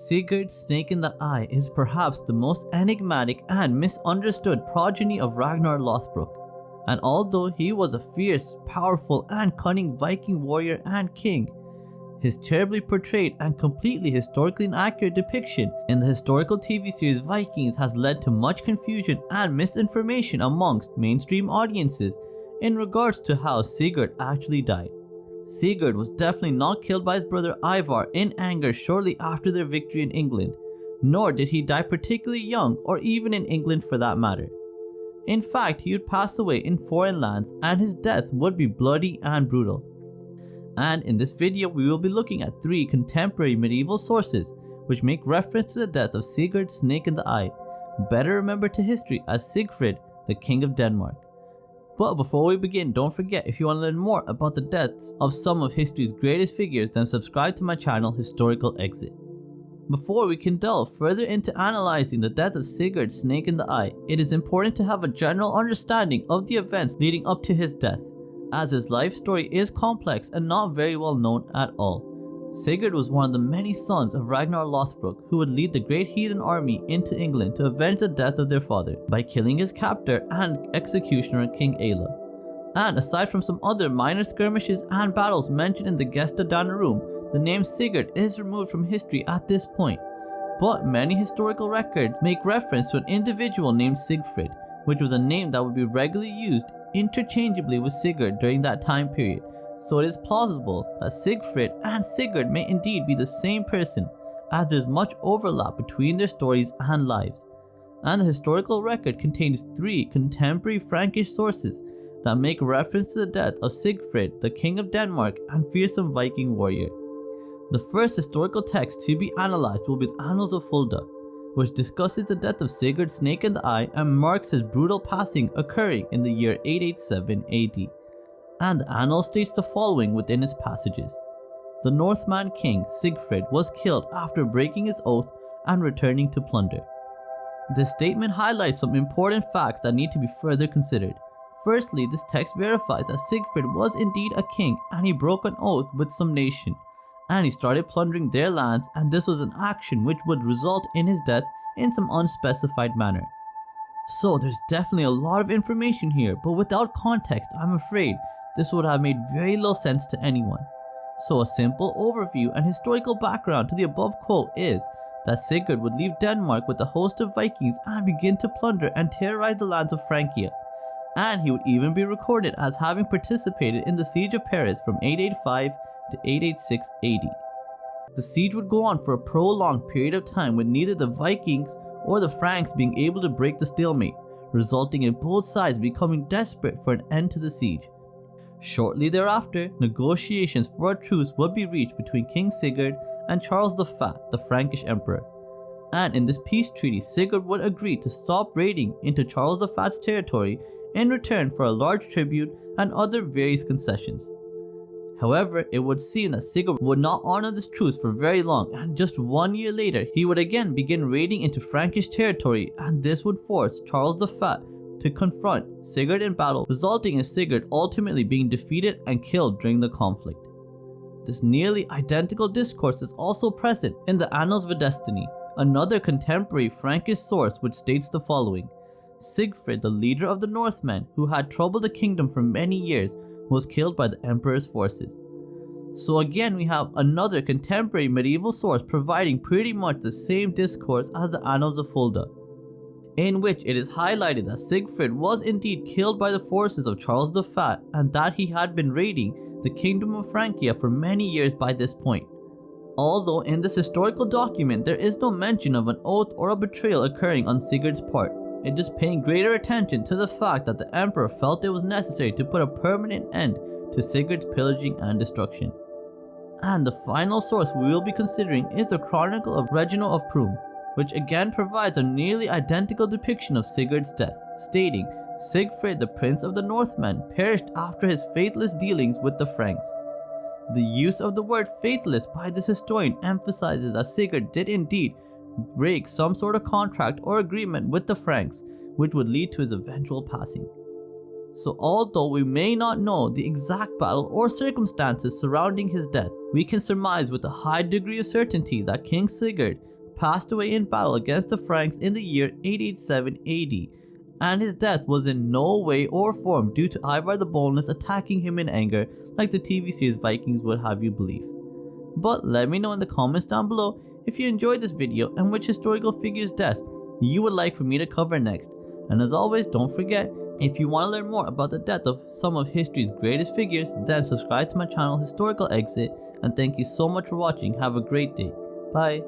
Sigurd's snake in the eye is perhaps the most enigmatic and misunderstood progeny of Ragnar Lothbrok, and although he was a fierce, powerful and cunning Viking warrior and king, his terribly portrayed and completely historically inaccurate depiction in the historical TV series Vikings has led to much confusion and misinformation amongst mainstream audiences in regards to how Sigurd actually died. Sigurd was definitely not killed by his brother Ivar in anger shortly after their victory in England, nor did he die particularly young or even in England for that matter. In fact, he would pass away in foreign lands and his death would be bloody and brutal. And in this video we will be looking at 3 contemporary medieval sources which make reference to the death of Sigurd's snake in the eye, better remembered to history as Sigfred, the King of Denmark. But before we begin, don't forget, if you want to learn more about the deaths of some of history's greatest figures, then subscribe to my channel Historical Exit. Before we can delve further into analyzing the death of Sigurd's snake in the eye, it is important to have a general understanding of the events leading up to his death, as his life story is complex and not very well known at all. Sigurd was one of the many sons of Ragnar Lothbrok, who would lead the great heathen army into England to avenge the death of their father by killing his captor and executioner King Aila. And aside from some other minor skirmishes and battles mentioned in the Gesta Danorum, the name Sigurd is removed from history at this point. But many historical records make reference to an individual named Sigfred, which was a name that would be regularly used interchangeably with Sigurd during that time period, so it is plausible that Sigfred and Sigurd may indeed be the same person, as there is much overlap between their stories and lives. And the historical record contains 3 contemporary Frankish sources that make reference to the death of Sigfred, the King of Denmark and fearsome Viking warrior. The first historical text to be analysed will be the Annals of Fulda, which discusses the death of Sigurd's snake in the eye and marks his brutal passing occurring in the year 887 AD. And the annal states the following within its passages. The Northman king Sigfred was killed after breaking his oath and returning to plunder. This statement highlights some important facts that need to be further considered. Firstly, this text verifies that Sigfred was indeed a king and he broke an oath with some nation, and he started plundering their lands, and this was an action which would result in his death in some unspecified manner. So there's definitely a lot of information here, but without context, I'm afraid this would have made very little sense to anyone. So a simple overview and historical background to the above quote is that Sigurd would leave Denmark with a host of Vikings and begin to plunder and terrorize the lands of Francia. And he would even be recorded as having participated in the siege of Paris from 885 to 886 AD. The siege would go on for a prolonged period of time with neither the Vikings or the Franks being able to break the stalemate, resulting in both sides becoming desperate for an end to the siege. Shortly thereafter, negotiations for a truce would be reached between King Sigurd and Charles the Fat, the Frankish emperor. And in this peace treaty, Sigurd would agree to stop raiding into Charles the Fat's territory in return for a large tribute and other various concessions. However, it would seem that Sigurd would not honor this truce for very long, and just 1 year later he would again begin raiding into Frankish territory, and this would force Charles the Fat to confront Sigurd in battle, resulting in Sigurd ultimately being defeated and killed during the conflict. This nearly identical discourse is also present in the Annals of Destiny, another contemporary Frankish source, which states the following. Sigfred, the leader of the Northmen who had troubled the kingdom for many years, was killed by the emperor's forces. So again, we have another contemporary medieval source providing pretty much the same discourse as the Annals of Fulda, in which it is highlighted that Sigfred was indeed killed by the forces of Charles the Fat and that he had been raiding the kingdom of Francia for many years by this point. Although in this historical document there is no mention of an oath or a betrayal occurring on Sigurd's part, it is paying greater attention to the fact that the emperor felt it was necessary to put a permanent end to Sigurd's pillaging and destruction. And the final source we will be considering is the Chronicle of Reginald of Prüm, which again provides a nearly identical depiction of Sigurd's death, stating, Sigfred, the prince of the Northmen, perished after his faithless dealings with the Franks. The use of the word faithless by this historian emphasizes that Sigurd did indeed break some sort of contract or agreement with the Franks, which would lead to his eventual passing. So although we may not know the exact battle or circumstances surrounding his death, we can surmise with a high degree of certainty that King Sigurd passed away in battle against the Franks in the year 887 AD, and his death was in no way or form due to Ivar the Boneless attacking him in anger like the TV series Vikings would have you believe. But let me know in the comments down below if you enjoyed this video and which historical figure's death you would like for me to cover next. And as always, don't forget, if you want to learn more about the death of some of history's greatest figures, then subscribe to my channel Historical Exit, and thank you so much for watching. Have a great day. Bye.